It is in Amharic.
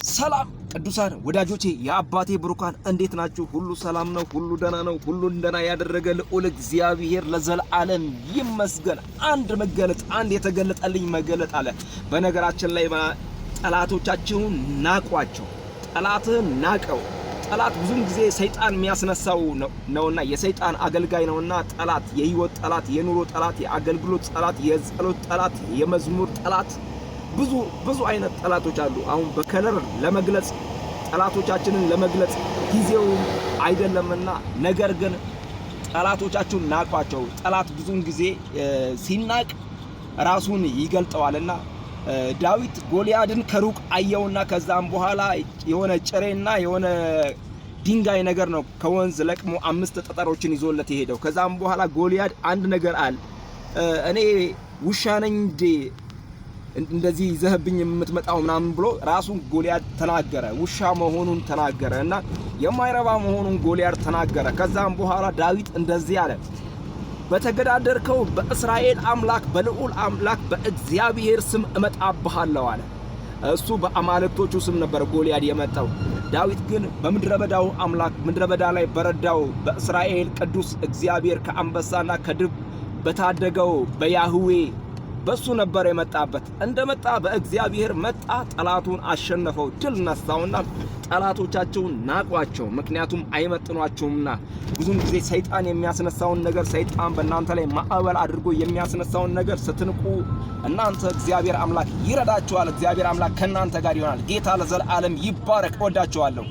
ሰላም ቅዱሳን ወዳጆቼ የአባቴ ብሩካን እንዴት ናችሁ? ሁሉ ሰላም ነው? ሁሉ ደና ነው? ሁሉ እንደና ያደረገ ልዑል እግዚአብሔር ለዘላለም ይመስገን። አንድ የተገለጠልኝ መገለጥ አለ። በነገራችን ላይ ጠላቶቻችሁን ናቋቸው። ጠላትህን ናቀው። ጠላት ብዙም ጊዜ ሰይጣን የሚያስነሳው ነውና የሰይጣን አገልጋይ ነውና ጠላት የህይወት ጠላት፣ የኑሮ ጠላት፣ የአገልግሎት ጠላት፣ የጸሎት ጠላት፣ የመዝሙር ጠላት ብዙ አይነት ጠላቶች አሉ። አሁን በከለር ለመግለጽ ጠላቶቻችንን ለመግለጽ ጊዜው አይደለምና ነገር ግን ጠላቶቻችሁን ናቋቸው። ጠላት ብዙን ጊዜ ሲናቅ ራሱን ይገልጠዋልና ዳዊት ጎልያድን ከሩቅ አየውና ከዛም በኋላ የሆነ ጭሬና የሆነ ድንጋይ ነገር ነው ከወንዝ ለቅሞ 5 ጠጠሮችን ይዞለት የሄደው። ከዛም በኋላ ጎልያድ አንድ ነገር አለ፣ እኔ ውሻ ነኝ እንዴ እንደዚህ ይዘህብኝ የምትመጣው ምናምን ብሎ ራሱን ጎልያድ ተናገረ። ውሻ መሆኑን ተናገረና የማይረባ መሆኑን ጎልያድ ተናገረ። ከዛም በኋላ ዳዊት እንደዚህ አለ፣ በተገዳደርከው በእስራኤል አምላክ በልዑል አምላክ በእግዚአብሔር ስም እመጣብሃለሁ አለ። እሱ በአማልክቶቹ ስም ነበር ጎልያድ የመጣው። ዳዊት ግን በምድረበዳው አምላክ ምድረበዳ ላይ በረዳው በእስራኤል ቅዱስ እግዚአብሔር ከአንበሳና ከድብ በታደገው በያህዌ በሱ ነበር የመጣበት። እንደመጣ በእግዚአብሔር መጣ፣ ጠላቱን አሸነፈው፣ ድል ነሳውና ጠላቶቻቸውን ናቋቸው፣ ምክንያቱም አይመጥኗቸውምና። ብዙም ጊዜ ሰይጣን የሚያስነሳውን ነገር ሰይጣን በእናንተ ላይ ማዕበል አድርጎ የሚያስነሳውን ነገር ስትንቁ እናንተ እግዚአብሔር አምላክ ይረዳችኋል። እግዚአብሔር አምላክ ከእናንተ ጋር ይሆናል። ጌታ ለዘላለም ይባረክ። እወዳችኋለሁ።